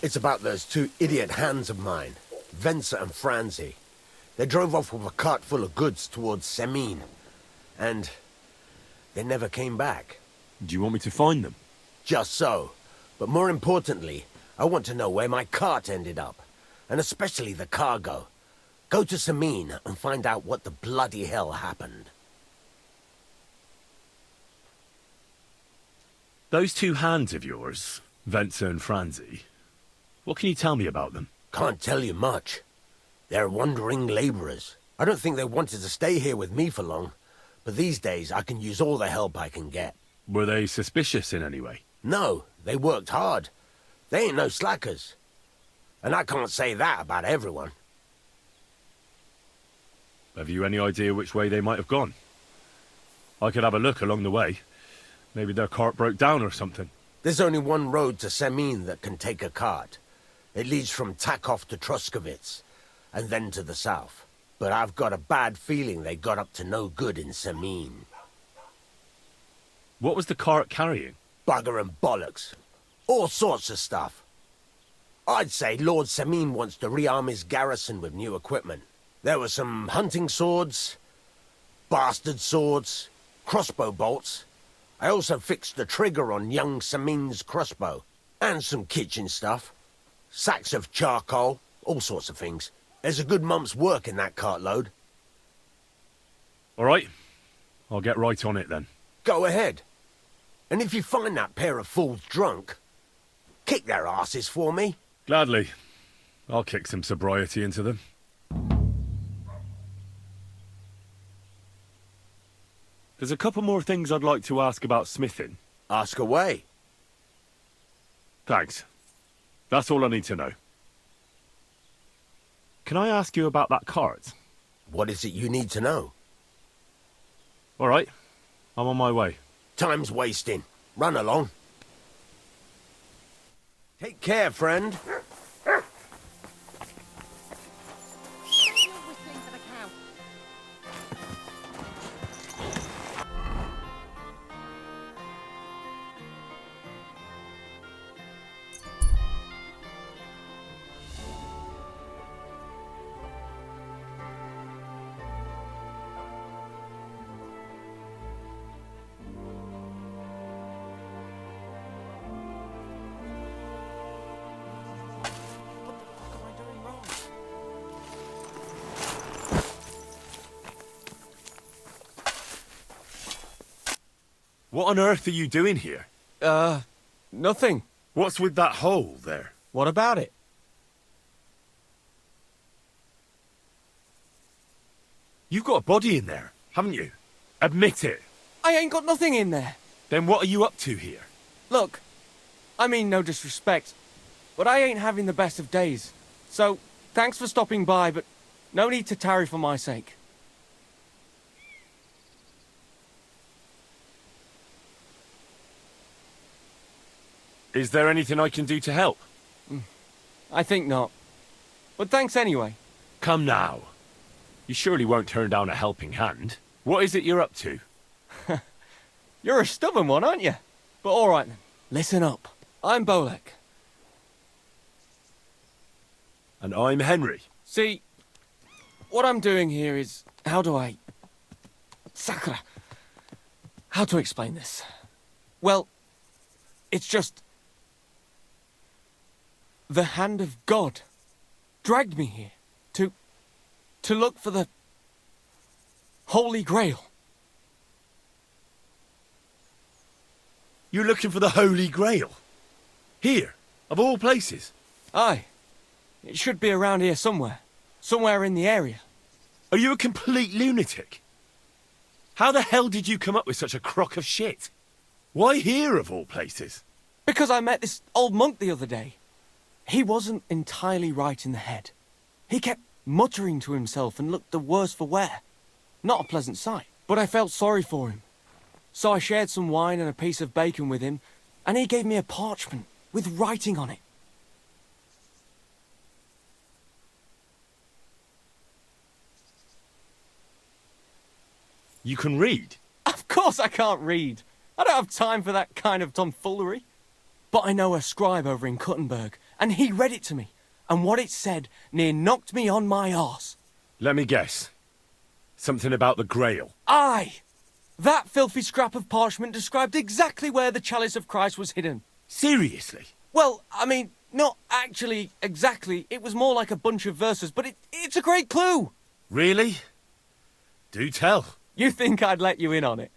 It's about those two idiot hands of mine, Venser and Franzi. They drove off with a cart full of goods towards Semine, and they never came back. Do you want me to find them? Just so. But more importantly, I want to know where my cart ended up, and especially the cargo. Go to Semine and find out what the bloody hell happened. Those two hands of yours, Venser and Franzi, what can you tell me about them? Can't tell you much. They're wandering laborers. I don't think they wanted to stay here with me for long, but these days I can use all the help I can get. Were they suspicious in any way? No, they worked hard. They ain't no slackers. And I can't say that about everyone. Have you any idea which way they might have gone? I could have a look along the way. Maybe their cart broke down or something. There's only one road to Semine that can take a cart. It leads from Takov to Troskovitz, and then to the south. But I've got a bad feeling they got up to no good in Semine. What was the cart carrying? Bugger and bollocks. All sorts of stuff. I'd say Lord Semine wants to rearm his garrison with new equipment. There were some hunting swords, bastard swords, crossbow bolts. I also fixed the trigger on young Semine's crossbow. And some kitchen stuff. Sacks of charcoal, all sorts of things. There's a good month's work in that cartload. All right. I'll get right on it then. Go ahead. And if you find that pair of fools drunk, kick their asses for me. Gladly. I'll kick some sobriety into them. There's a couple more things I'd like to ask about smithing. Ask away. Thanks. That's all I need to know. Can I ask you about that cart? What is it you need to know? All right. I'm on my way. Time's wasting. Run along. Take care, friend. What on earth are you doing here? Nothing. What's with that hole there? What about it? You've got a body in there, haven't you? Admit it. I ain't got nothing in there. Then what are you up to here? Look, I mean no disrespect, but I ain't having the best of days. So, thanks for stopping by, but no need to tarry for my sake. Is there anything I can do to help? I think not. But thanks anyway. Come now. You surely won't turn down a helping hand. What is it you're up to? You're a stubborn one, aren't you? But all right then. Listen up. I'm Bolek. And I'm Henry. See, what I'm doing here is... How do I... Sakura. How to explain this? Well, it's just... The hand of God dragged me here to look for the Holy Grail. You're looking for the Holy Grail? Here, of all places? Aye. It should be around here somewhere. Somewhere in the area. Are you a complete lunatic? How the hell did you come up with such a crock of shit? Why here, of all places? Because I met this old monk the other day. He wasn't entirely right in the head. He kept muttering to himself and looked the worse for wear. Not a pleasant sight, but I felt sorry for him. So I shared some wine and a piece of bacon with him, and he gave me a parchment with writing on it. You can read? Of course I can't read. I don't have time for that kind of tomfoolery. but I know a scribe over in Kuttenberg, and he read it to me. And what it said near knocked me on my arse. Let me guess. Something about the Grail. Aye! That filthy scrap of parchment described exactly where the chalice of Christ was hidden. Seriously? Well, I mean, not actually exactly. It was more like a bunch of verses, but it's a great clue. Really? Do tell. You think I'd let you in on it?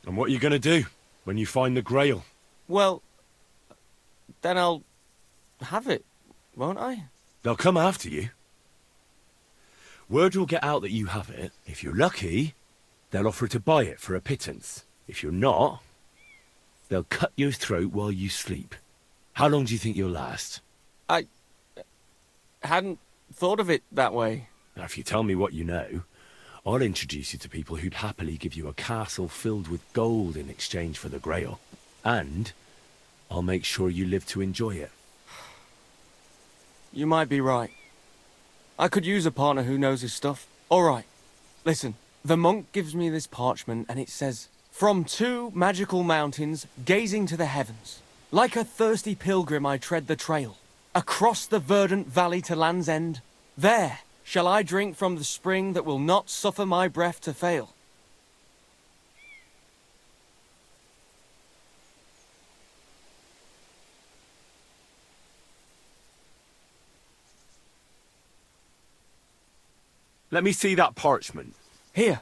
And what are you going to do when you find the Grail? Well, then I'll have it, won't I? They'll come after you. Word will get out that you have it. If you're lucky, they'll offer to buy it for a pittance. If you're not, they'll cut your throat while you sleep. How long do you think you'll last? I hadn't thought of it that way. Now, if you tell me what you know, I'll introduce you to people who'd happily give you a castle filled with gold in exchange for the Grail. And I'll make sure you live to enjoy it. You might be right. I could use a partner who knows his stuff. All right, listen. The monk gives me this parchment and it says, "From 2 magical mountains, gazing to the heavens. Like a thirsty pilgrim I tread the trail. Across the verdant valley to Land's End. There shall I drink from the spring that will not suffer my breath to fail." Let me see that parchment. Here.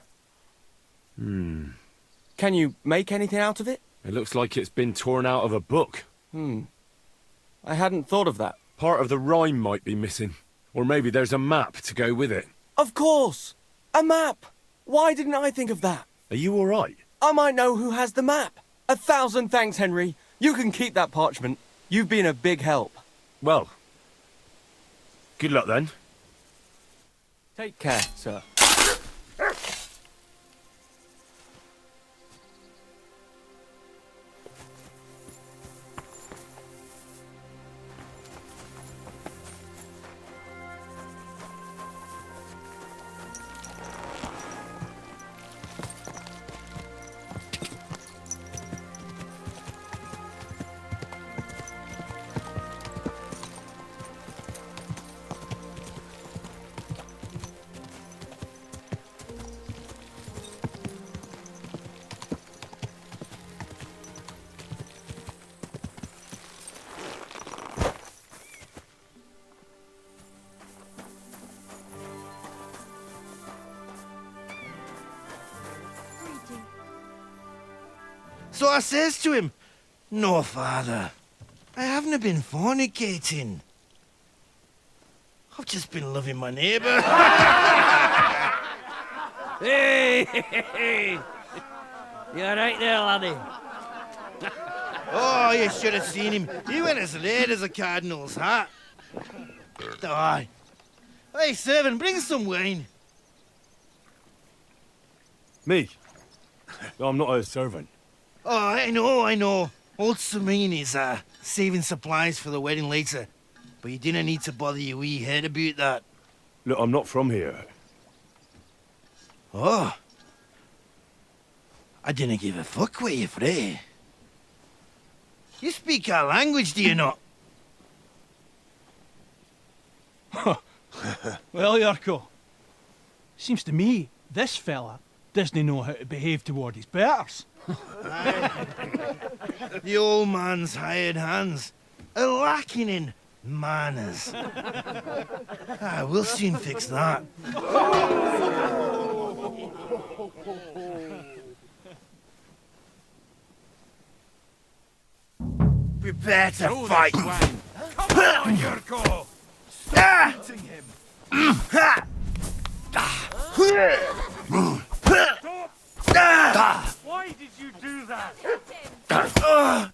Can you make anything out of it? It looks like it's been torn out of a book. I hadn't thought of that. Part of the rhyme might be missing. Or maybe there's a map to go with it. Of course! A map! Why didn't I think of that? Are you all right? I might know who has the map. 1,000 thanks, Henry. You can keep that parchment. You've been a big help. Well, good luck then. Take care, sir. So I says to him, "No, father, I haven't been fornicating. I've just been loving my neighbour." Hey! You alright there, laddie? Oh, you should have seen him. He went as red as a cardinal's hat. Aye. Hey, servant, bring some wine. Me? No, I'm not a servant. Oh, I know. Old Samine is saving supplies for the wedding later. But you didn't need to bother your wee head about that. Look, I'm not from here. Oh. I didn't give a fuck what you're frae. You speak our language, do you not? Well, Yarko, seems to me this fella doesn't know how to behave toward his betters. The old man's hired hands are lacking in manners. We'll soon fix that. Prepare to fight. Come on, Yurko! Stop Beating him! Why did you do that? Come on.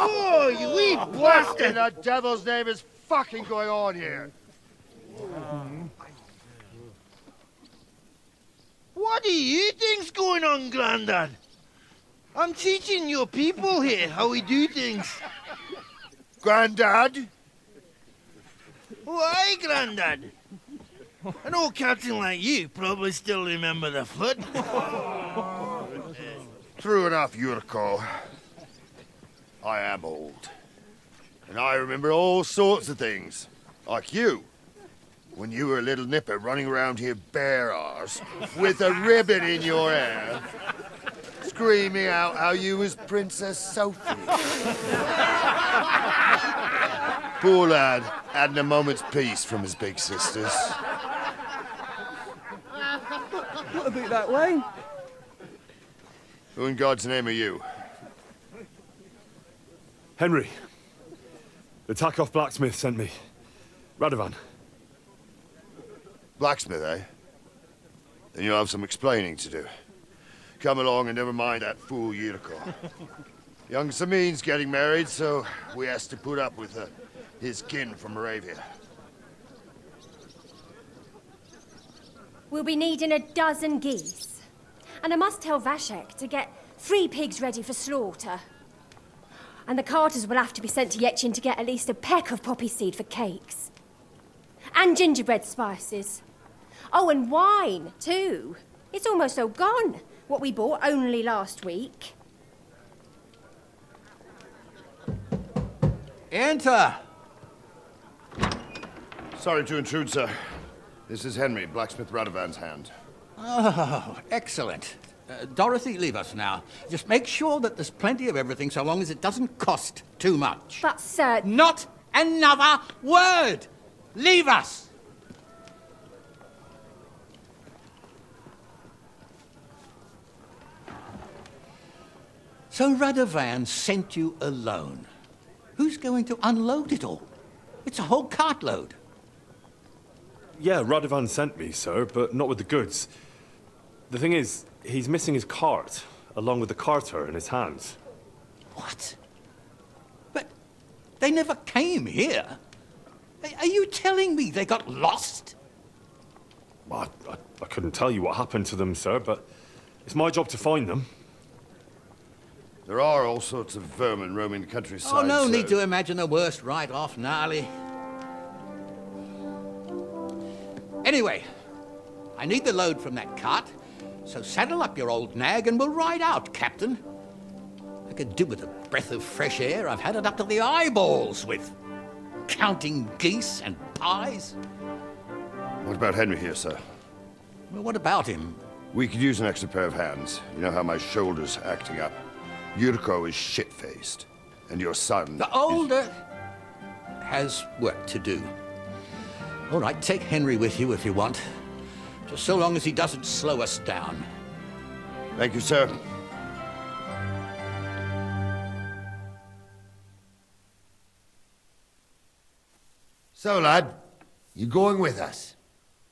Oh, you wee What in the devil's name is fucking going on here? What do you think's going on, Grandad? I'm teaching your people here how we do things. Grandad? Why, Grandad? An old captain like you probably still remember the flood. True enough, Yurko. I am old. And I remember all sorts of things. Like you. When you were a little nipper running around here bare arse, with a ribbon in your hair, screaming out how you was Princess Sophie. Poor lad, hadn't a moment's peace from his big sisters. What about that way? Who in God's name are you? Henry. The Takoff blacksmith sent me. Radovan. Blacksmith, eh? Then you'll have some explaining to do. Come along and never mind that fool Yurko. Young Samin's getting married, so we has to put up with his kin from Moravia. We'll be needing a dozen geese. And I must tell Vashek to get 3 pigs ready for slaughter. And the carters will have to be sent to Yetchin to get at least a peck of poppy seed for cakes. And gingerbread spices. Oh, and wine, too. It's almost all gone, what we bought only last week. Enter! Sorry to intrude, sir. This is Henry, blacksmith Radovan's hand. Oh, excellent. Dorothy, leave us now. Just make sure that there's plenty of everything so long as it doesn't cost too much. But, sir... Not another word! Leave us! So Radovan sent you alone. Who's going to unload it all? It's a whole cartload. Yeah, Radovan sent me, sir, but not with the goods. The thing is, he's missing his cart, along with the carter in his hands. What? But they never came here. Are you telling me they got lost? Well, I couldn't tell you what happened to them, sir, but it's my job to find them. There are all sorts of vermin roaming the countryside. Oh, no so... need to imagine the worst right off, gnarly. Anyway, I need the load from that cart, so saddle up your old nag and we'll ride out, Captain. I could do with a breath of fresh air. I've had it up to the eyeballs with counting geese and pies. What about Henry here, sir? Well, what about him? We could use an extra pair of hands. You know how my shoulder's acting up. Yurko is shit-faced, and your son The older has work to do. All right, take Henry with you if you want. Just so long as he doesn't slow us down. Thank you, sir. So, lad, you going with us?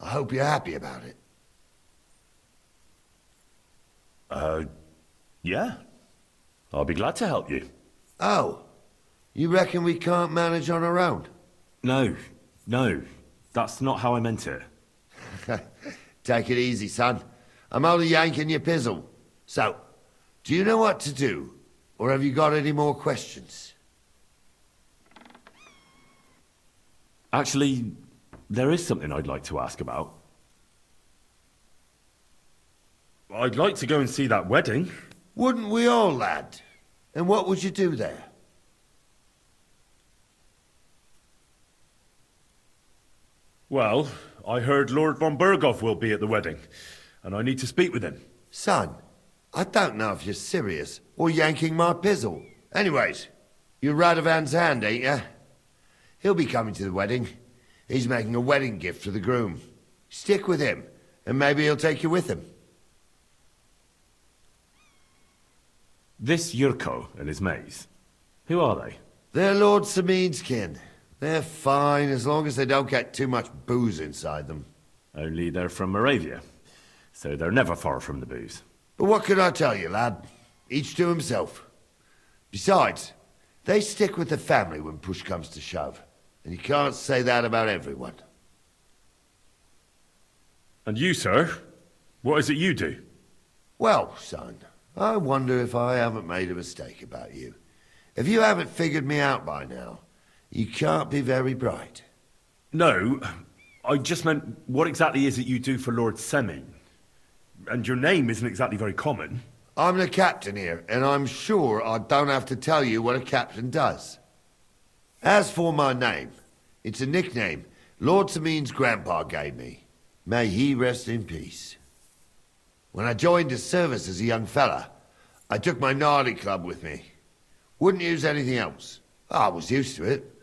I hope you're happy about it. Yeah. I'll be glad to help you. Oh, you reckon we can't manage on our own? No, that's not how I meant it. Take it easy, son. I'm only yanking your pizzle. So, do you know what to do? Or have you got any more questions? Actually, there is something I'd like to ask about. I'd like to go and see that wedding. Wouldn't we all, lad? And what would you do there? Well, I heard Lord von Burgov will be at the wedding, and I need to speak with him. Son, I don't know if you're serious or yanking my pizzle. Anyways, you're Radovan's hand, ain't you? He'll be coming to the wedding. He's making a wedding gift for the groom. Stick with him, and maybe he'll take you with him. This Yurko and his mates, who are they? They're Lord Samin's kin. They're fine as long as they don't get too much booze inside them. Only they're from Moravia, so they're never far from the booze. But what can I tell you, lad? Each to himself. Besides, they stick with the family when push comes to shove. And you can't say that about everyone. And you, sir? What is it you do? Well, son, I wonder if I haven't made a mistake about you. If you haven't figured me out by now, you can't be very bright. No, I just meant, what exactly is it you do for Lord Seming? And your name isn't exactly very common. I'm the captain here, and I'm sure I don't have to tell you what a captain does. As for my name, it's a nickname Lord Seming's grandpa gave me. May he rest in peace. When I joined his service as a young fella, I took my Nardy club with me. Wouldn't use anything else. I was used to it.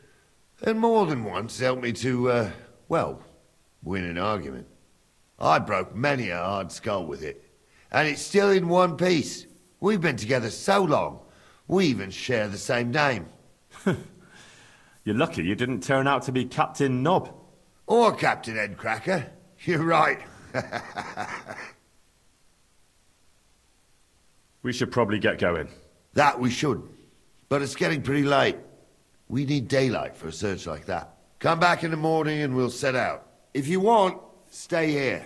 And more than once helped me to, well, win an argument. I broke many a hard skull with it. And it's still in one piece. We've been together so long, we even share the same name. You're lucky you didn't turn out to be Captain Knob. Or Captain Headcracker. You're right. We should probably get going. That we should. But it's getting pretty late. We need daylight for a search like that. Come back in the morning and we'll set out. If you want, stay here.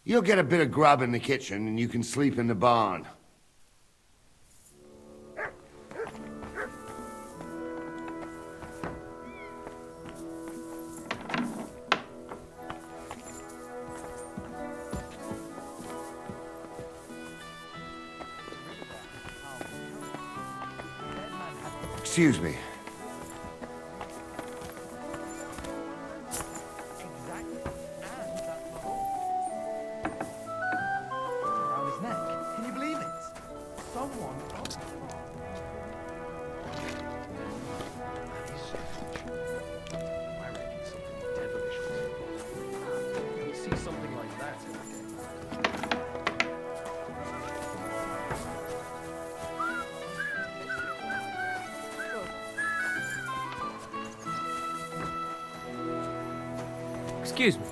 You'll get a bit of grub in the kitchen and you can sleep in the barn. Excuse me. Around his neck. Can you believe it? Someone. I reckon something devilish was involved. See something like that in the game. Excuse me.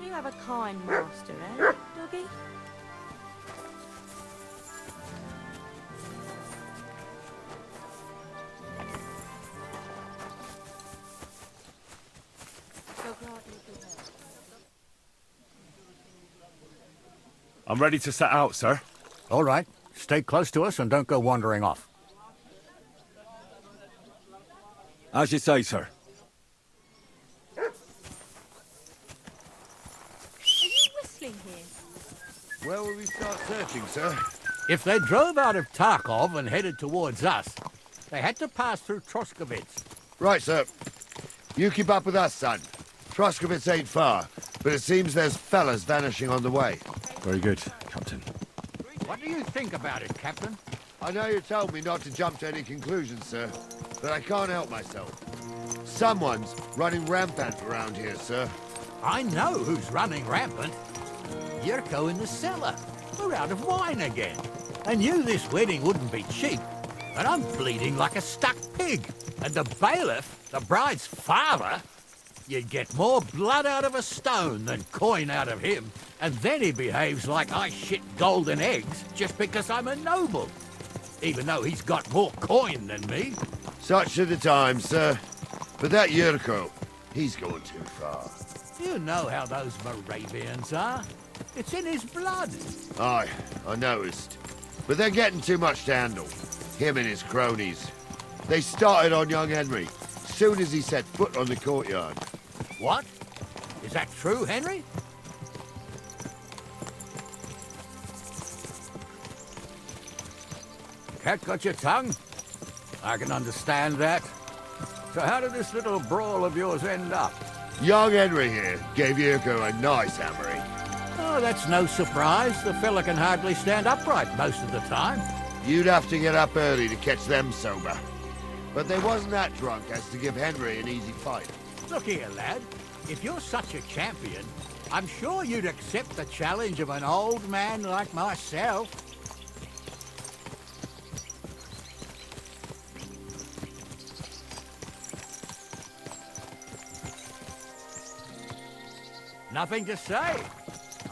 You have a kind master, eh, doggy? I'm ready to set out, sir. All right. Stay close to us and don't go wandering off. As you say, sir. Are you whistling here? Where will we start searching, sir? If they drove out of Tarkov and headed towards us, they had to pass through Troskovitz. Right, sir. You keep up with us, son. Troskovitz ain't far, but it seems there's fellas vanishing on the way. Very good, Captain. What do you think about it, Captain? I know you told me not to jump to any conclusions, sir, but I can't help myself. Someone's running rampant around here, sir. I know who's running rampant. Yurko in the cellar. We're out of wine again. I knew this wedding wouldn't be cheap, but I'm bleeding like a stuck pig. And the bailiff, the bride's father, you'd get more blood out of a stone than coin out of him. And then he behaves like I shit golden eggs just because I'm a noble. Even though he's got more coin than me. Such are the times, sir. But that Yurko, he's going too far. You know how those Moravians are. It's in his blood. Aye, I noticed. But they're getting too much to handle. Him and his cronies. They started on young Henry, soon as he set foot on the courtyard. What? Is that true, Henry? Cat got your tongue? I can understand that. So how did this little brawl of yours end up? Young Henry here gave Yurko a nice hammering. Oh, that's no surprise. The fella can hardly stand upright most of the time. You'd have to get up early to catch them sober. But they wasn't that drunk as to give Henry an easy fight. Look here, lad. If you're such a champion, I'm sure you'd accept the challenge of an old man like myself. Nothing to say.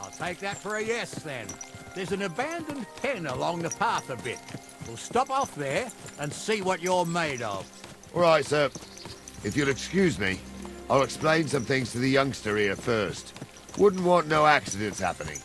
I'll take that for a yes, then. There's an abandoned pen along the path a bit. We'll stop off there and see what you're made of. All right, sir. If you'll excuse me, I'll explain some things to the youngster here first. Wouldn't want no accidents happening.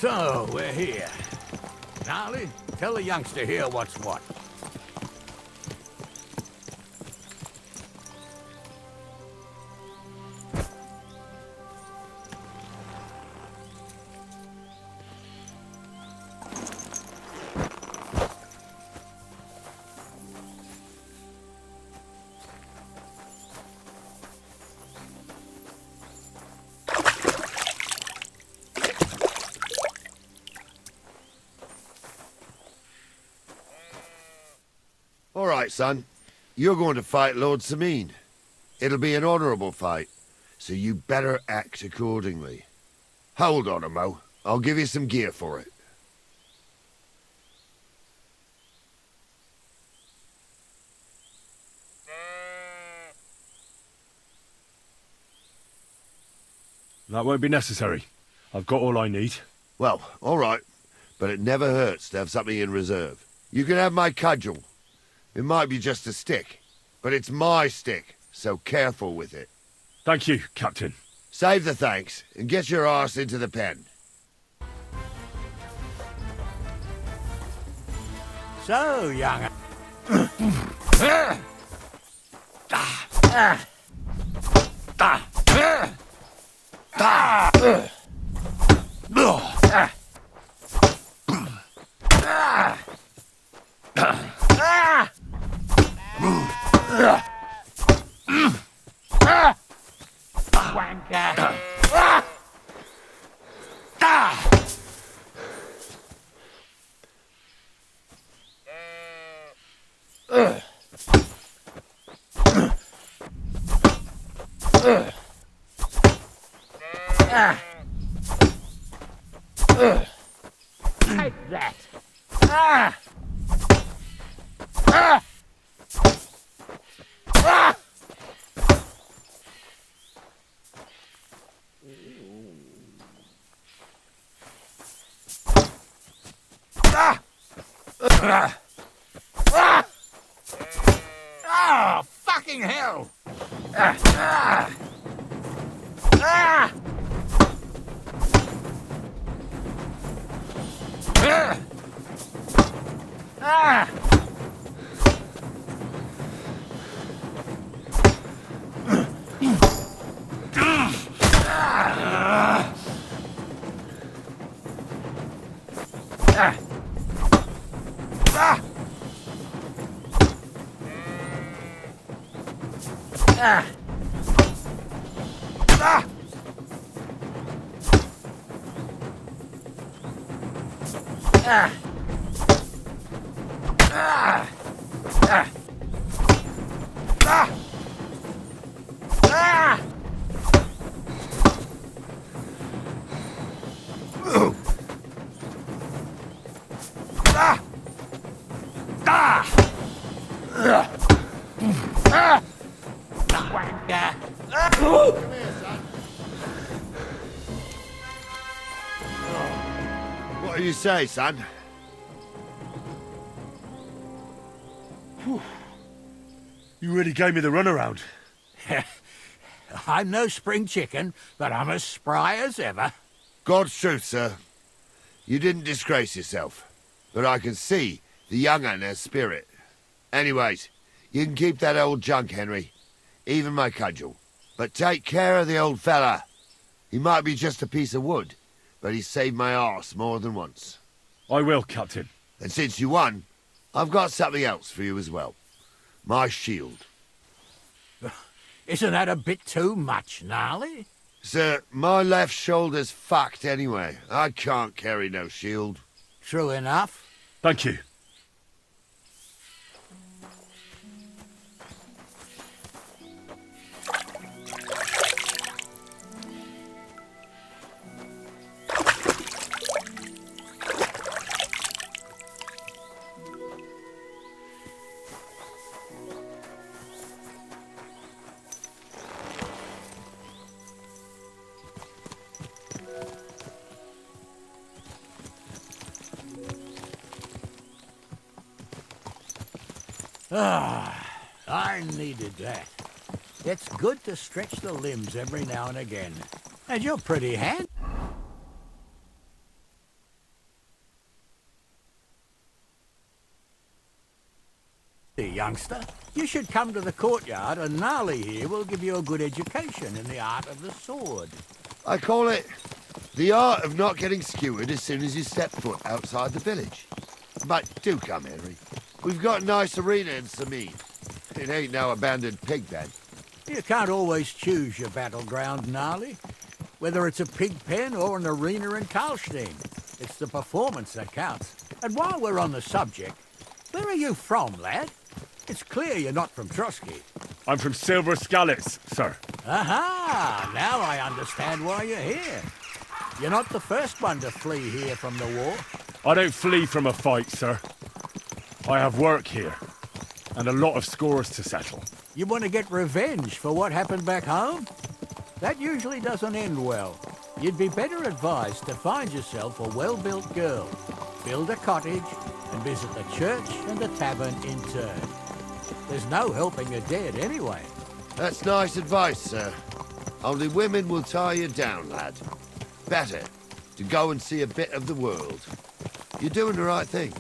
So, we're here. Gnarly, tell the youngster here what's what. All right, son. You're going to fight Lord Sameen. It'll be an honorable fight, so you better act accordingly. Hold on, Mo. I'll give you some gear for it. That won't be necessary. I've got all I need. Well, all right. But it never hurts to have something in reserve. You can have my cudgel. It might be just a stick, but it's my stick, so careful with it. Thank you, Captain. Save the thanks, and get your arse into the pen. So, young... Take that! Oh, fucking hell! What do you say, son? You really gave me the runaround. I'm no spring chicken, but I'm as spry as ever. God's truth, sir. You didn't disgrace yourself, but I can see the young un has spirit. Anyways, you can keep that old junk, Henry. Even my cudgel. But take care of the old fella. He might be just a piece of wood, but he saved my arse more than once. I will, Captain. And since you won, I've got something else for you as well. My shield. Isn't that a bit too much, Gnarly? Sir, my left shoulder's fucked anyway. I can't carry no shield. True enough. Thank you. I needed that. It's good to stretch the limbs every now and again. And you're pretty handy, youngster. You should come to the courtyard, and Gnarly here will give you a good education in the art of the sword. I call it the art of not getting skewered as soon as you step foot outside the village. But do come, Henry. We've got a nice arena in Sameen. It ain't no abandoned pig then. You can't always choose your battleground, Gnarly. Whether it's a pig pen or an arena in Karlstein, it's the performance that counts. And while we're on the subject, where are you from, lad? It's clear you're not from Trotsky. I'm from Silver Skallets, sir. Aha! Now I understand why you're here. You're not the first one to flee here from the war. I don't flee from a fight, sir. I have work here, and a lot of scores to settle. You want to get revenge for what happened back home? That usually doesn't end well. You'd be better advised to find yourself a well-built girl, build a cottage, and visit the church and the tavern in turn. There's no helping a dead anyway. That's nice advice, sir. Only women will tie you down, lad. Better to go and see a bit of the world. You're doing the right thing.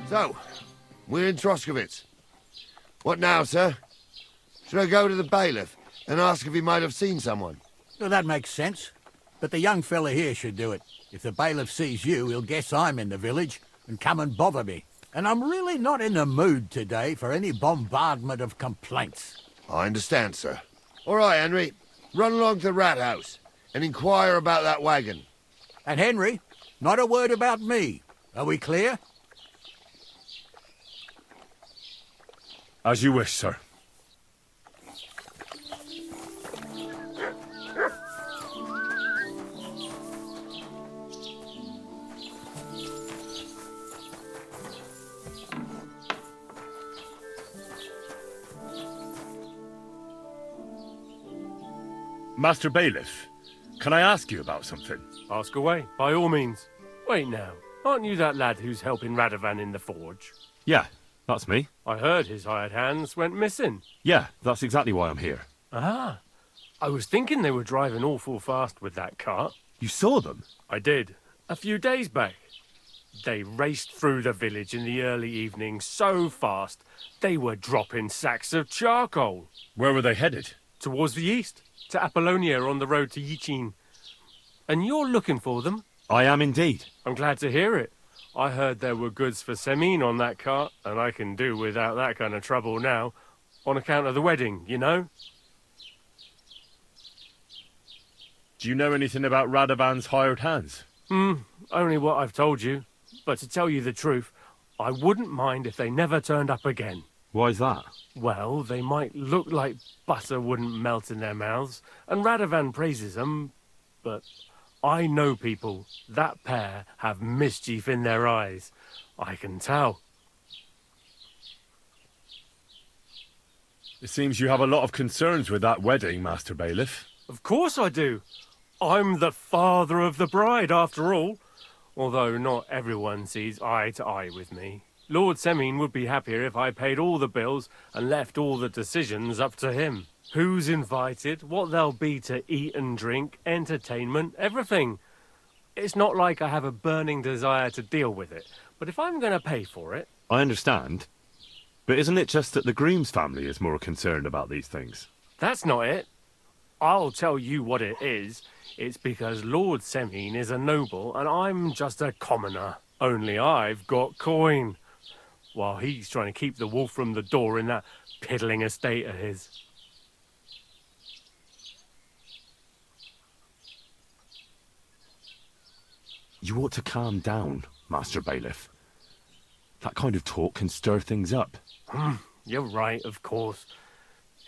So, we're in Troskowitz. What now, sir? Should I go to the bailiff and ask if he might have seen someone? Well, that makes sense. But the young fella here should do it. If the bailiff sees you, he'll guess I'm in the village and come and bother me. And I'm really not in the mood today for any bombardment of complaints. I understand, sir. All right, Henry. Run along to the rat house and inquire about that wagon. And Henry, not a word about me. Are we clear? As you wish, sir. Master Bailiff, can I ask you about something? Ask away, by all means. Wait now, aren't you that lad who's helping Radovan in the forge? Yeah, that's me. I heard his hired hands went missing. Yeah, that's exactly why I'm here. Ah, I was thinking they were driving awful fast with that cart. You saw them? I did, a few days back. They raced through the village in the early evening so fast, they were dropping sacks of charcoal. Where were they headed? Towards the east, to Apollonia on the road to Yichin. And you're looking for them? I am indeed. I'm glad to hear it. I heard there were goods for Semin on that cart, and I can do without that kind of trouble now, on account of the wedding, you know? Do you know anything about Radovan's hired hands? Only what I've told you. But to tell you the truth, I wouldn't mind if they never turned up again. Why's that? Well, they might look like butter wouldn't melt in their mouths, and Radovan praises them, but I know people. That pair have mischief in their eyes. I can tell. It seems you have a lot of concerns with that wedding, Master Bailiff. Of course I do. I'm the father of the bride, after all. Although not everyone sees eye to eye with me. Lord Semin would be happier if I paid all the bills and left all the decisions up to him. Who's invited, what there'll be to eat and drink, entertainment, everything. It's not like I have a burning desire to deal with it, but if I'm going to pay for it... I understand. But isn't it just that the groom's family is more concerned about these things? That's not it. I'll tell you what it is. It's because Lord Semin is a noble and I'm just a commoner. Only I've got coin. While he's trying to keep the wolf from the door in that piddling estate of his. You ought to calm down, Master Bailiff. That kind of talk can stir things up. You're right, of course.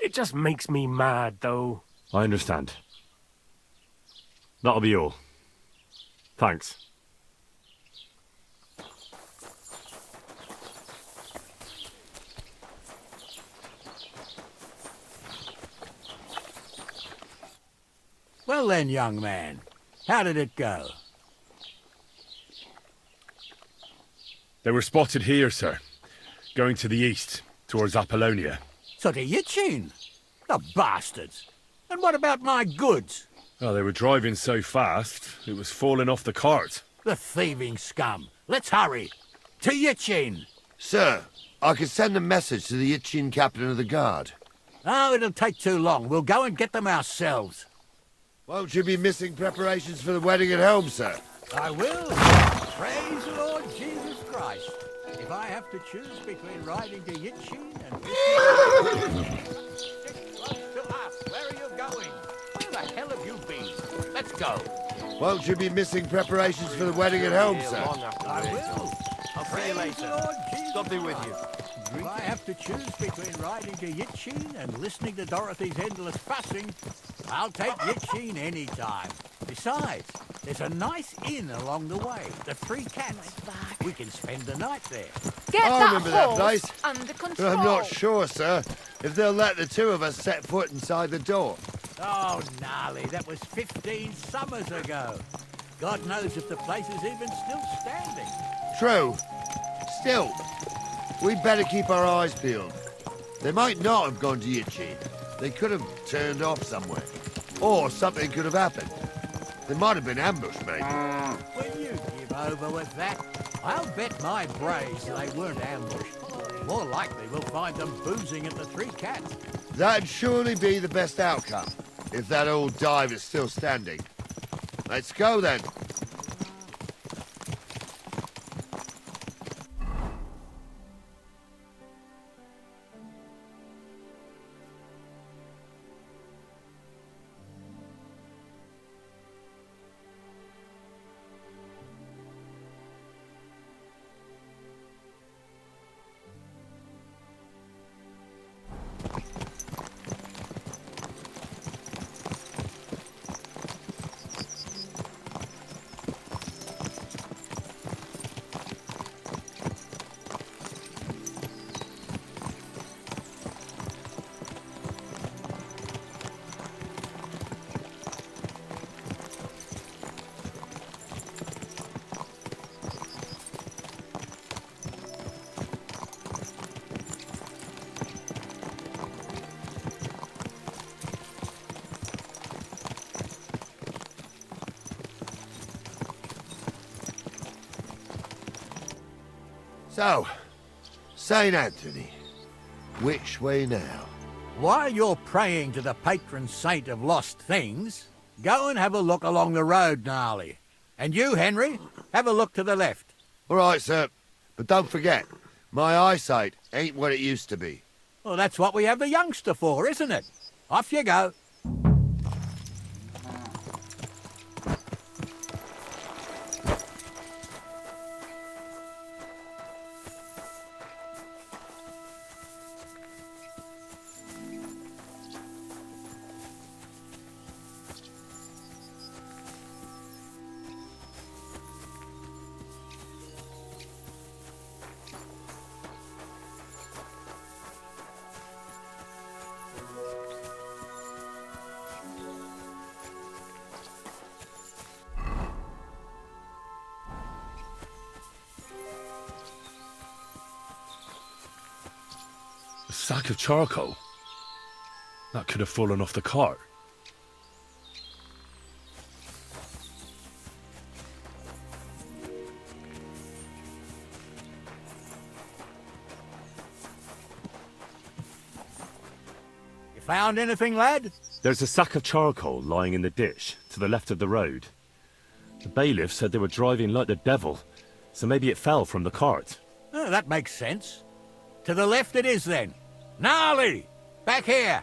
It just makes me mad, though. I understand. That'll be all. Thanks. Well then, young man, how did it go? They were spotted here, sir. Going to the east, towards Apollonia. So to Yichin? The bastards! And what about my goods? Oh, they were driving so fast, it was falling off the cart. The thieving scum. Let's hurry. To Yichin. Sir, I could send a message to the Yichin captain of the guard. Oh, it'll take too long. We'll go and get them ourselves. Won't you be missing preparations for the wedding at home, sir? I will. Praise the Lord Jesus Christ. If I have to choose between riding to Yichin and... Stick close to us. Where are you going? Where the hell have you been? Let's go. Won't you be missing preparations for the wedding at home, sir? I will. I'll see you later. God be with you. If I have to choose between riding to Yichin and listening to Dorothy's endless fussing, I'll take Yichin any time. Besides, there's a nice inn along the way, the Three Cats. We can spend the night there. Get I that remember that horse place. under But control. I'm not sure, sir, if they'll let the two of us set foot inside the door. Oh, gnarly, that was 15 summers ago. God knows if the place is even still standing. True. Still, we'd better keep our eyes peeled. They might not have gone to Yichin. They could have turned off somewhere. Or something could have happened. They might have been ambushed, maybe. Will you give over with that? I'll bet my brace they weren't ambushed. More likely we'll find them boozing at the Three Cats. That'd surely be the best outcome, if that old dive is still standing. Let's go, then. So, St. Anthony, which way now? While you're praying to the patron saint of lost things, go and have a look along the road, Gnarly. And you, Henry, have a look to the left. All right, sir. But don't forget, my eyesight ain't what it used to be. Well, that's what we have the youngster for, isn't it? Off you go. A sack of charcoal? That could have fallen off the cart. You found anything, lad? There's a sack of charcoal lying in the ditch to the left of the road. The bailiff said they were driving like the devil, so maybe it fell from the cart. Oh, that makes sense. To the left it is, then. Gnarly! Back here!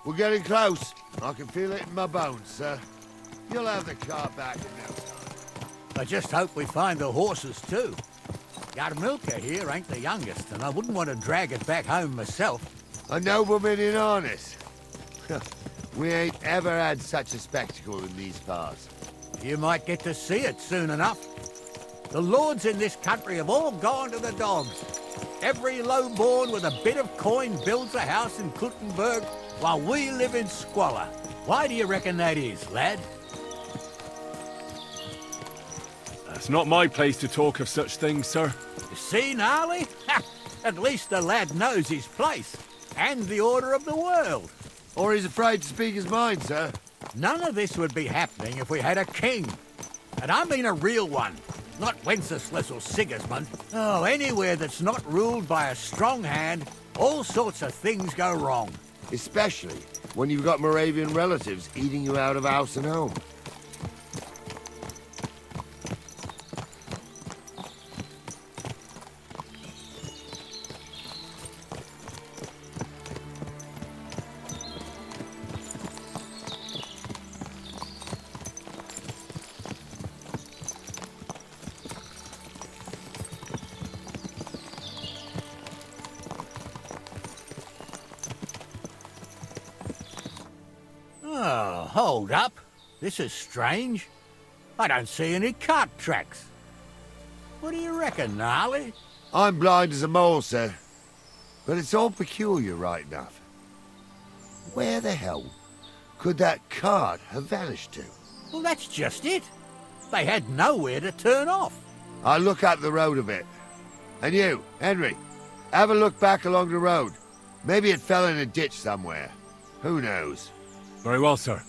We're getting close. I can feel it in my bones, sir. You'll have the car back in no time. I just hope we find the horses, too. Our milker here ain't the youngest, and I wouldn't want to drag it back home myself. A nobleman in harness. We ain't ever had such a spectacle in these parts. You might get to see it soon enough. The lords in this country have all gone to the dogs. Every low-born with a bit of coin builds a house in Kuttenberg, while we live in squalor. Why do you reckon that is, lad? It's not my place to talk of such things, sir. You see, Gnarly? At least the lad knows his place, and the order of the world. Or he's afraid to speak his mind, sir. None of this would be happening if we had a king. And I mean a real one, not Wenceslas or Sigismund. Oh, anywhere that's not ruled by a strong hand, all sorts of things go wrong. Especially when you've got Moravian relatives eating you out of house and home. Oh, hold up. This is strange. I don't see any cart tracks. What do you reckon, Gnarly? I'm blind as a mole, sir. But it's all peculiar, right enough. Where the hell could that cart have vanished to? Well, that's just it. They had nowhere to turn off. I'll look up the road a bit. And you, Henry, have a look back along the road. Maybe it fell in a ditch somewhere. Who knows? Very well, sir.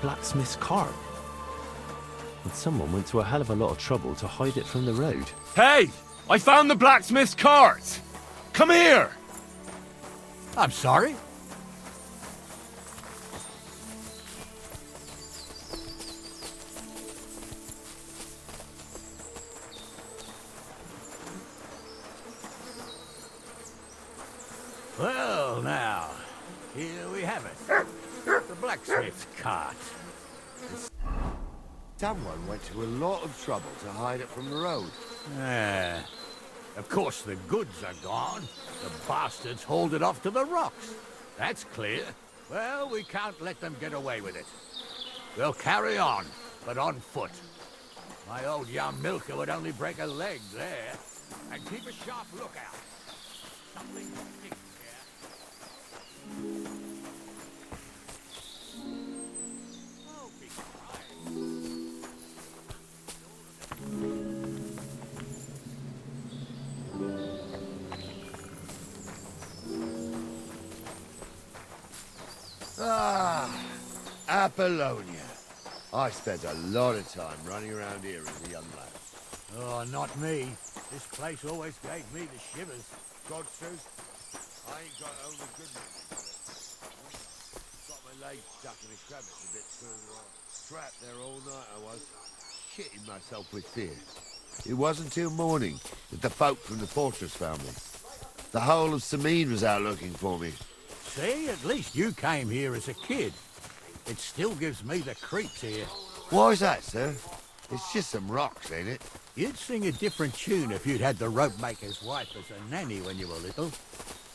Blacksmith's cart. And someone went to a hell of a lot of trouble to hide it from the road. Hey! I found the blacksmith's cart! Come here! I'm sorry. Well, now, here we have it. The blacksmith's cart. Someone went to a lot of trouble to hide it from the road. Ah. Of course the goods are gone. The bastards hauled it off to the rocks. That's clear. Well, we can't let them get away with it. We'll carry on, but on foot. My old young milker would only break a leg there. And keep a sharp lookout. Something stinks here. Oh, be quiet. Ah, Apollonia. I spent a lot of time running around here as a young lad. Oh, not me. This place always gave me the shivers. God's truth, I ain't got only good memories. Got my leg stuck in a crevice a bit further on. Trapped there all night I was, shitting myself with fear. It wasn't till morning that the folk from the fortress found me. The whole of Sameen was out looking for me. See, at least you came here as a kid. It still gives me the creeps here. Why's that, sir? It's just some rocks, ain't it? You'd sing a different tune if you'd had the rope maker's wife as a nanny when you were little.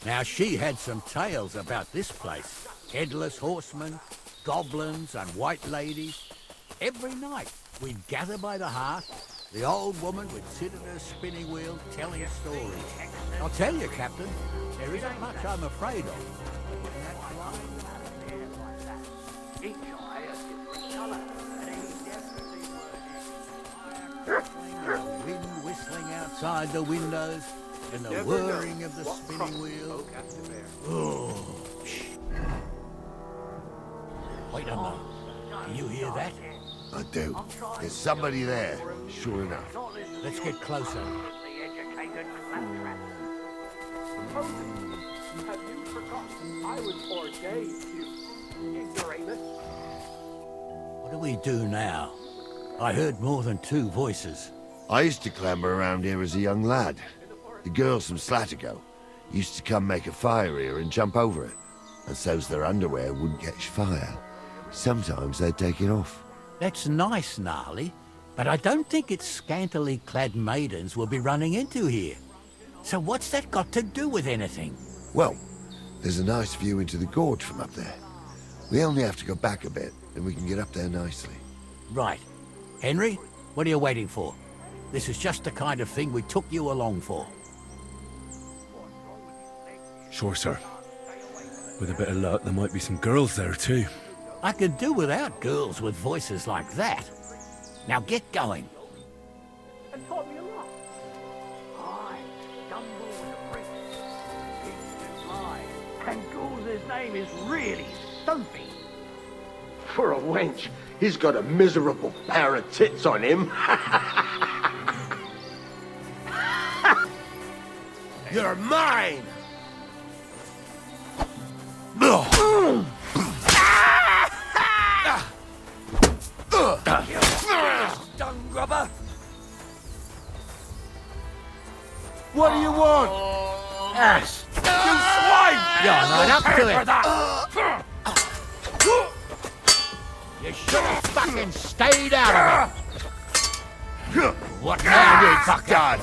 Now, she had some tales about this place. Headless horsemen, goblins and white ladies. Every night, we'd gather by the hearth. The old woman would sit at her spinning wheel telling stories. I'll tell you, Captain, there isn't much I'm afraid of. The wind whistling outside the windows and the whirring of the spinning wheel. Oh, shh. Wait a moment. Do you hear that? I do. There's somebody there, sure enough. Let's get closer. Have you forgotten I was ordained, you ignoramus? What do we do now? I heard more than two voices. I used to clamber around here as a young lad. The girls from Slatigo used to come make a fire here and jump over it. And so's their underwear wouldn't catch fire. Sometimes they'd take it off. That's nice, Gnarly, but I don't think it's scantily clad maidens we'll be running into here. So what's that got to do with anything? Well, there's a nice view into the gorge from up there. We only have to go back a bit, and we can get up there nicely. Right. Henry, what are you waiting for? This is just the kind of thing we took you along for. Sure, sir. With a bit of luck, there might be some girls there, too. I could do without girls with voices like that. Now get going. And taught me a lot. I stumble with a prick. He's fly. And Ghoul's name is really Sophie. For a wench, he's got a miserable pair of tits on him. You're mine! Dung grubber. What do you want? Ass. You swine! You're not up to it. that. You should have fucking stayed out of it. What now, you fucker? Done.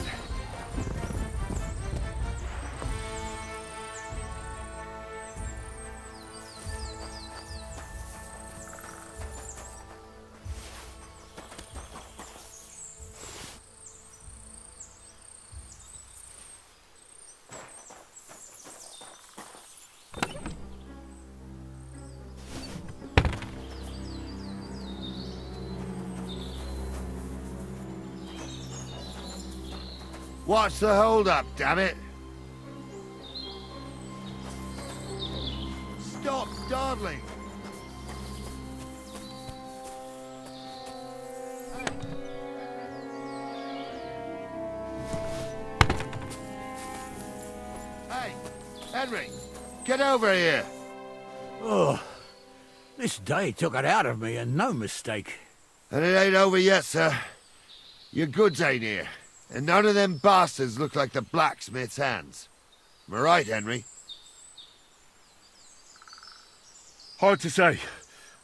What's the hold-up, damn it? Stop dawdling! Hey, Henry, get over here! Oh, this day took it out of me, and no mistake. And it ain't over yet, sir. Your goods ain't here. And none of them bastards look like the blacksmith's hands. Am I right, Henry? Hard to say.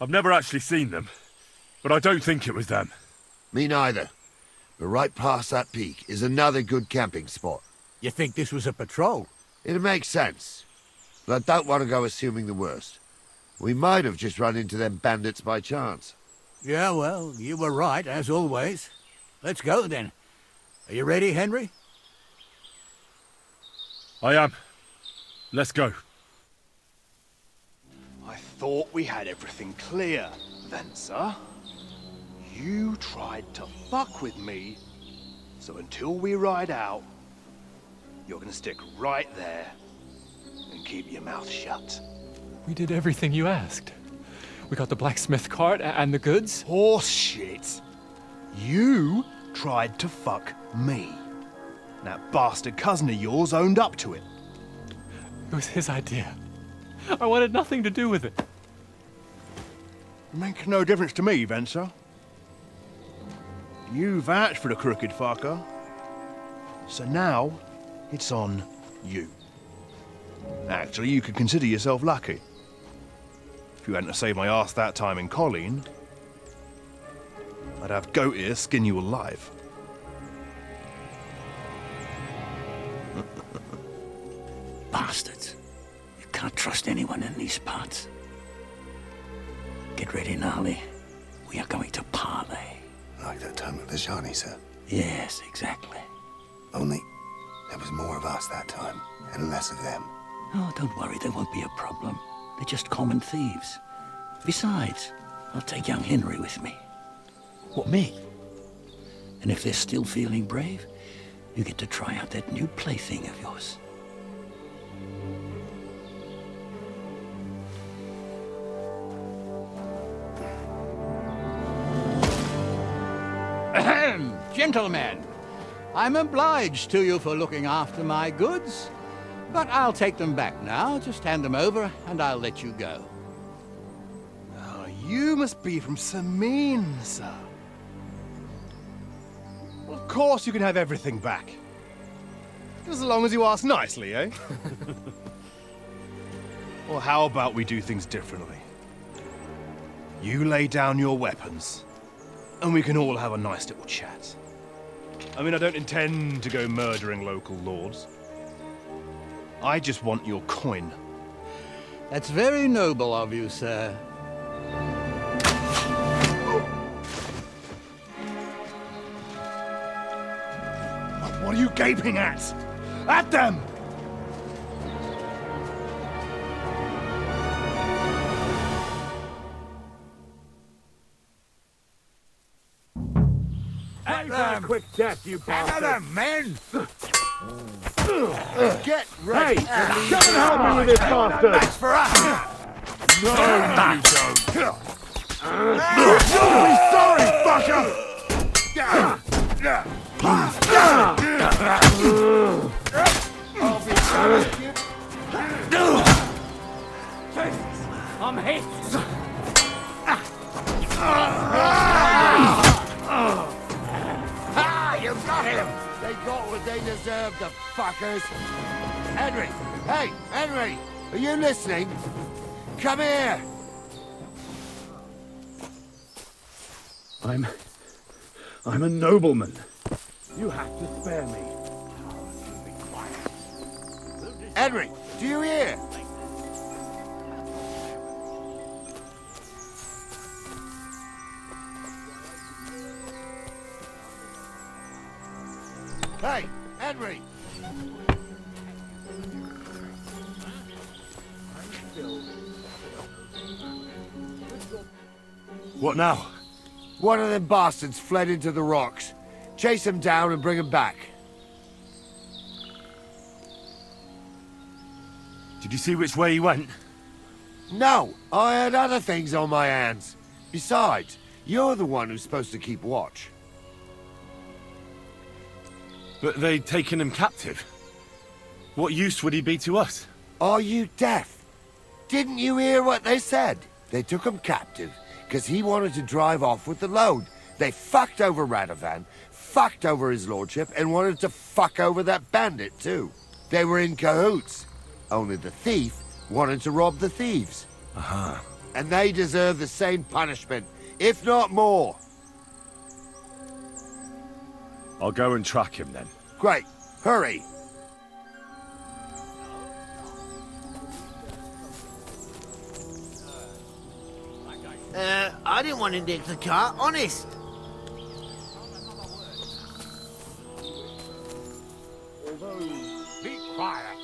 I've never actually seen them. But I don't think it was them. Me neither. But right past that peak is another good camping spot. You think this was a patrol? It makes sense. But I don't want to go assuming the worst. We might have just run into them bandits by chance. Yeah, well, you were right, as always. Let's go, then. Are you ready, Henry? I am. Let's go. I thought we had everything clear, Venser. You tried to fuck with me, so until we ride out, you're gonna stick right there and keep your mouth shut. We did everything you asked. We got the blacksmith cart and the goods. Horse shit. You tried to fuck me. That bastard cousin of yours owned up to it. It was his idea. I wanted nothing to do with it. It makes no difference to me, Venser. You vouched for the crooked fucker. So now, it's on you. Actually, you could consider yourself lucky. If you hadn't have saved my ass that time in Colleen, I'd have goat ear skin you alive. Bastards. You can't trust anyone in these parts. Get ready, Gnarly. We are going to parley. Like that time with the Shawnee, sir? Yes, exactly. Only there was more of us that time, and less of them. Oh, don't worry, there won't be a problem. They're just common thieves. Besides, I'll take young Henry with me. What, me? And if they're still feeling brave, you get to try out that new plaything of yours. Ahem, gentlemen, I'm obliged to you for looking after my goods, but I'll take them back now. Just hand them over, and I'll let you go. Oh, you must be from Sameen, sir. Well, of course you can have everything back. As long as you ask nicely, eh? Or how about we do things differently? You lay down your weapons, and we can all have a nice little chat. I mean, I don't intend to go murdering local lords. I just want your coin. That's very noble of you, sir. What are you gaping at? At them! At them! Quick death, you bastard! At them, men! Get ready! Hey! Come and help me with this bastard! That's for us! No, you don't! You'll be sorry, fucker! I'm hit! You got him! They got what they deserved, the fuckers! Henry! Hey, Henry! Are you listening? Come here! I'm a nobleman. You have to spare me. Henry, do you hear? Hey, Henry! What now? One of them bastards fled into the rocks. Chase him down and bring him back. Did you see which way he went? No, I had other things on my hands. Besides, you're the one who's supposed to keep watch. But they'd taken him captive. What use would he be to us? Are you deaf? Didn't you hear what they said? They took him captive because he wanted to drive off with the load. They fucked over Radovan, fucked over his lordship, and wanted to fuck over that bandit too. They were in cahoots. Only the thief wanted to rob the thieves. Uh-huh. and they deserve the same punishment, if not more. I'll go and track him then. Great. Hurry. I didn't want to nick the car, honest. Be quiet.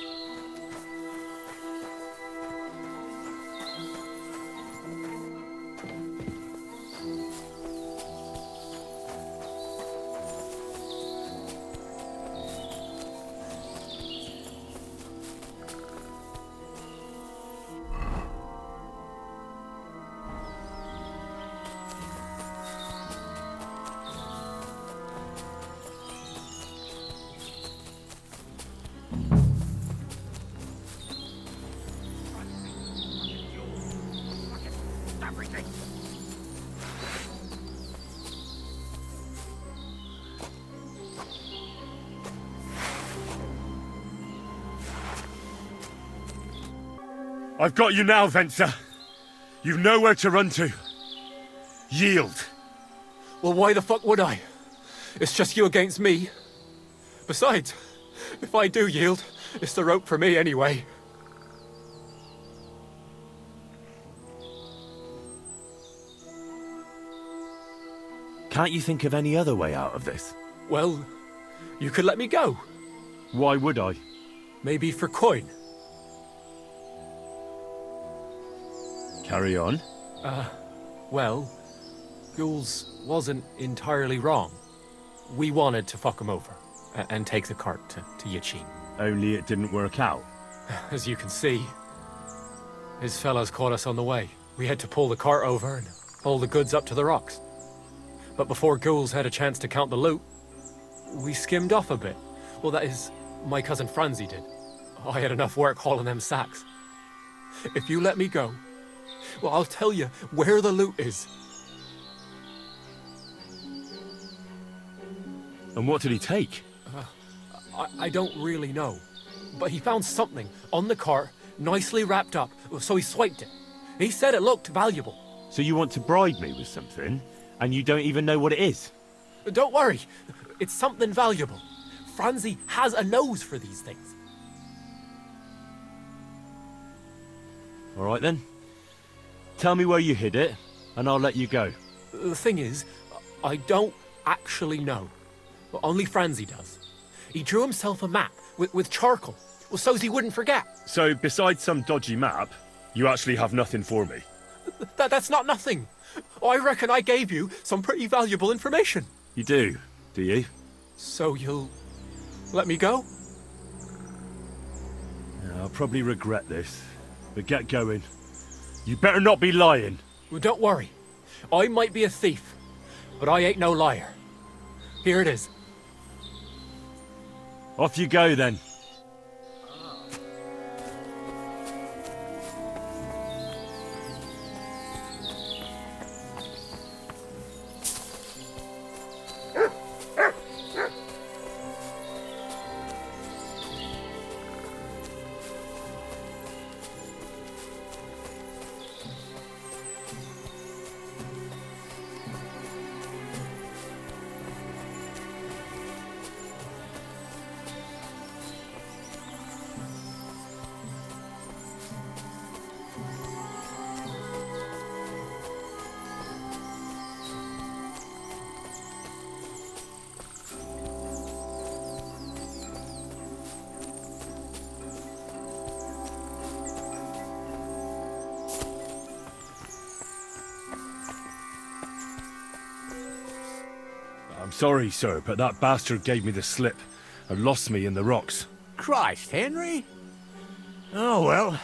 Everything. I've got you now, Venser. You've nowhere to run to. Yield. Well, why the fuck would I? It's just you against me. Besides, if I do yield, it's the rope for me anyway. Can't you think of any other way out of this? Well, you could let me go. Why would I? Maybe for coin. Carry on. Well, Ghouls wasn't entirely wrong. We wanted to fuck him over and take the cart to Yachin. Only it didn't work out. As you can see, his fellas caught us on the way. We had to pull the cart over and haul the goods up to the rocks. But before Ghouls had a chance to count the loot, we skimmed off a bit. Well, that is, my cousin Franzi did. I had enough work hauling them sacks. If you let me go, well, I'll tell you where the loot is. And what did he take? I don't really know. But he found something on the cart, nicely wrapped up, so he swiped it. He said it looked valuable. So you want to bribe me with something, and you don't even know what it is? Don't worry, it's something valuable. Franzi has a nose for these things. All right then. Tell me where you hid it, and I'll let you go. The thing is, I don't actually know. Well, only Franzi does. He drew himself a map with charcoal, well, so's he wouldn't forget. So, besides some dodgy map, you actually have nothing for me? That's not nothing. I reckon I gave you some pretty valuable information. You do you? So you'll let me go? Yeah, I'll probably regret this, but get going. You better not be lying. Well, don't worry. I might be a thief, but I ain't no liar. Here it is. Off you go then. I'm sorry, sir, but that bastard gave me the slip and lost me in the rocks. Christ, Henry. Oh, well,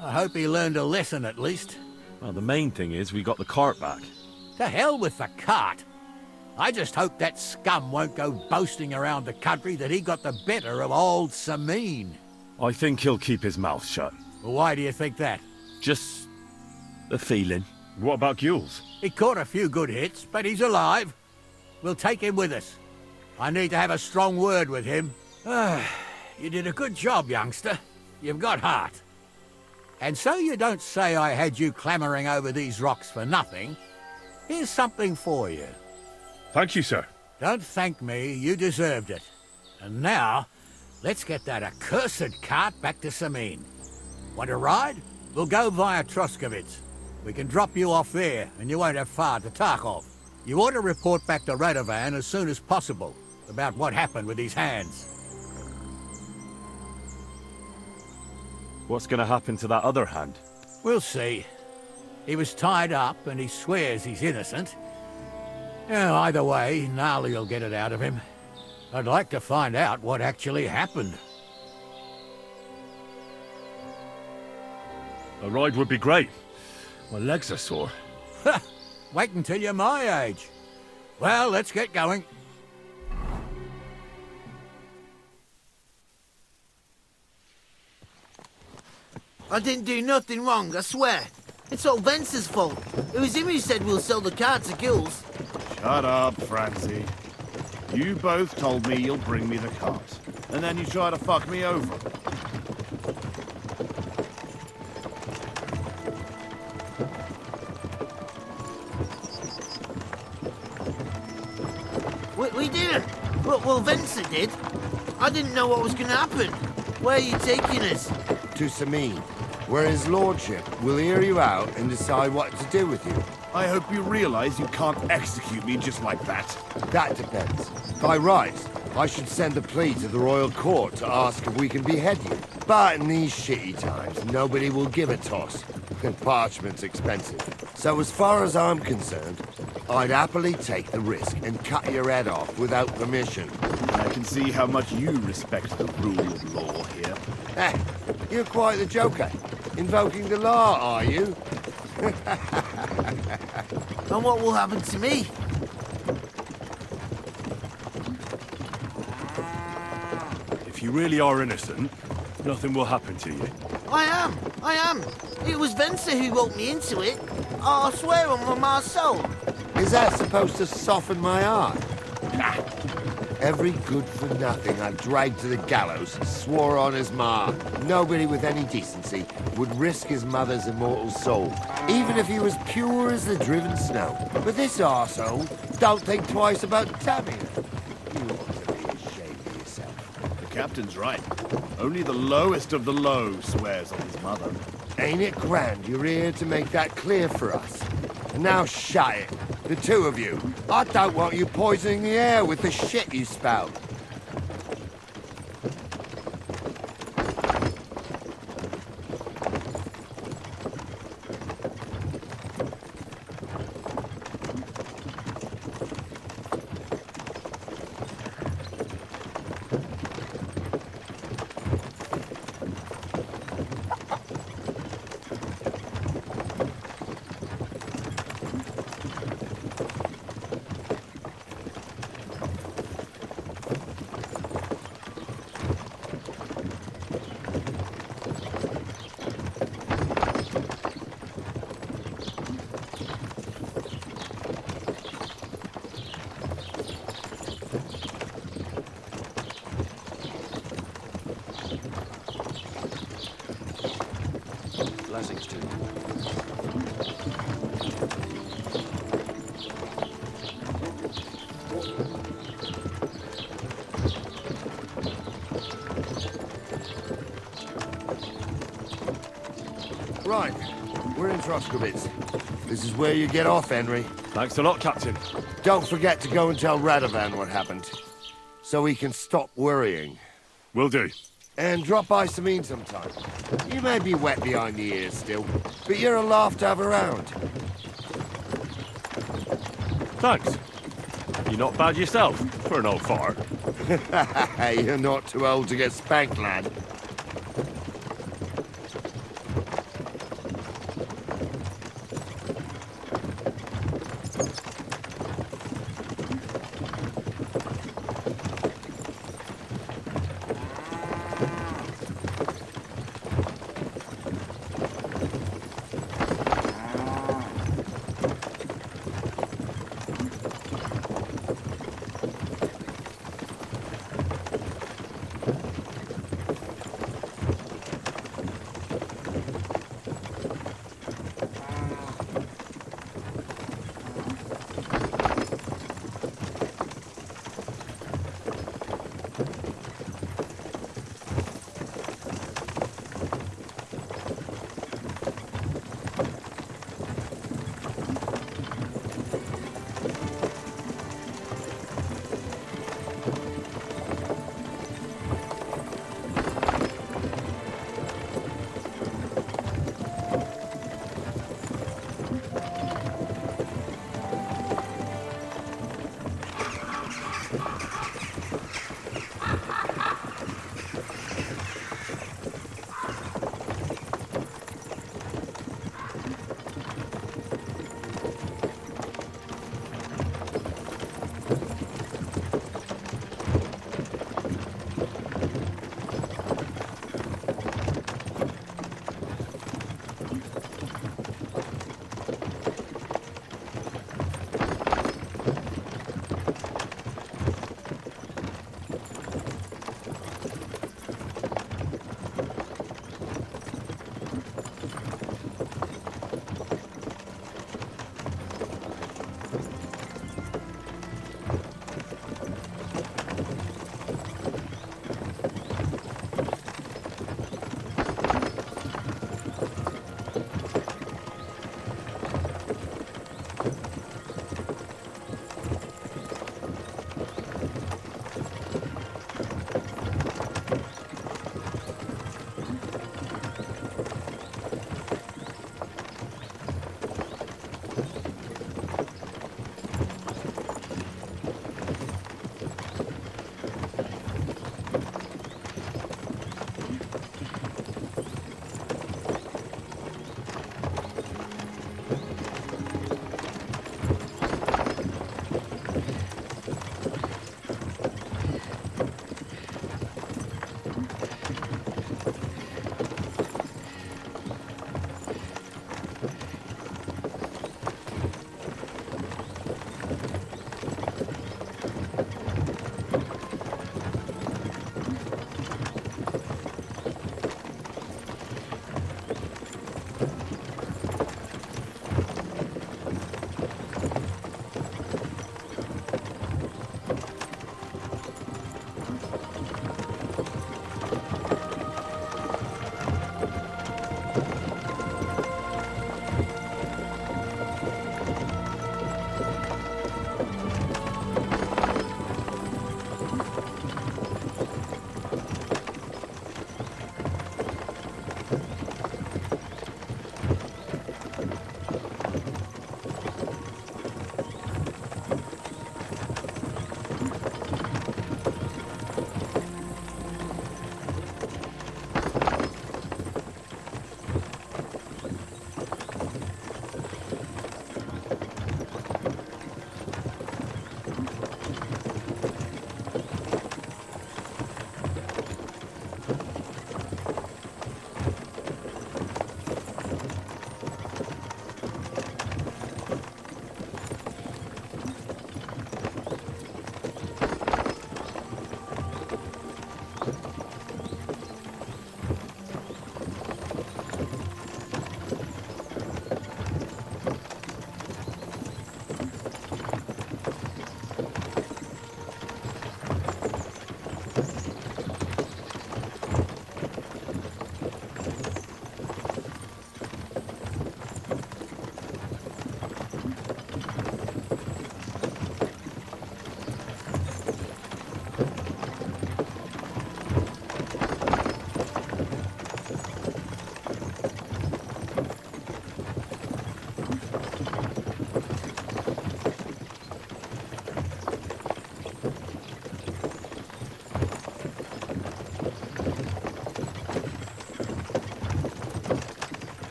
I hope he learned a lesson at least. Well, the main thing is we got the cart back. To hell with the cart. I just hope that scum won't go boasting around the country that he got the better of old Sameen. I think he'll keep his mouth shut. Well, why do you think that? Just a feeling. What about Gules? He caught a few good hits, but he's alive. We'll take him with us. I need to have a strong word with him. You did a good job, youngster. You've got heart. And so you don't say I had you clamouring over these rocks for nothing, here's something for you. Thank you, sir. Don't thank me, you deserved it. And now, let's get that accursed cart back to Sameen. Want a ride? We'll go via Troskovitz. We can drop you off there, and you won't have far to Tarkov. You ought to report back to Radovan as soon as possible about what happened with his hands. What's gonna happen to that other hand? We'll see. He was tied up, and he swears he's innocent. Yeah, either way, Gnarly will get it out of him. I'd like to find out what actually happened. A ride would be great. My legs are sore. Wait until you're my age. Well, let's get going. I didn't do nothing wrong, I swear. It's all Vence's fault. It was him who said we'll sell the car to Gills. Shut up, Francie. You both told me you'll bring me the cart, and then you try to fuck me over. We didn't. Well, Vence did. I didn't know what was going to happen. Where are you taking us? To Sameen, where his lordship will hear you out and decide what to do with you. I hope you realize you can't execute me just like that. That depends. By rights, I should send a plea to the royal court to ask if we can behead you. But in these shitty times, nobody will give a toss. Parchment's expensive. So as far as I'm concerned, I'd happily take the risk and cut your head off without permission. I can see how much you respect the rule of law here. You're quite the joker. Invoking the law, are you? And what will happen to me? If you really are innocent, nothing will happen to you. I am. It was Vence who woke me into it. I swear on my ma's soul. Is that supposed to soften my heart? Every good-for-nothing I dragged to the gallows swore on his ma. Nobody with any decency would risk his mother's immortal soul, even if he was pure as the driven snow. But this arsehole don't think twice about tabbing her. You ought to be ashamed of yourself. The captain's right. Only the lowest of the low swears on his mother. Ain't it grand you're here to make that clear for us? And now shut it. The two of you. I don't want you poisoning the air with the shit you spout. Blessings to you. Right, we're in Troskovitz. This is where you get off, Henry. Thanks a lot, Captain. Don't forget to go and tell Radovan what happened, so he can stop worrying. Will do. And drop by Sameen sometime. You may be wet behind the ears still, but you're a laugh to have around. Thanks. You're not bad yourself, for an old fart. You're not too old to get spanked, lad.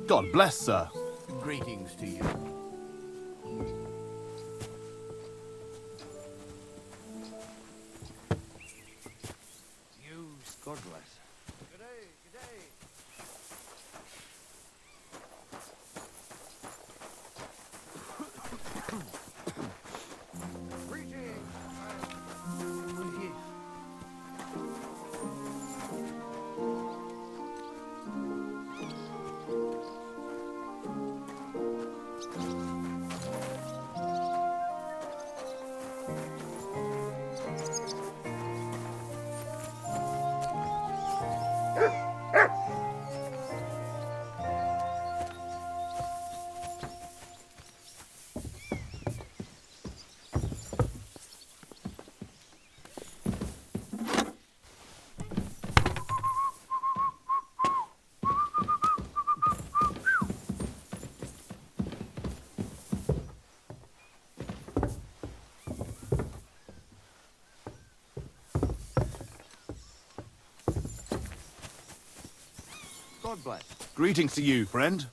God bless, sir. Greetings to you. God bless. God bless. Greetings to you, friend.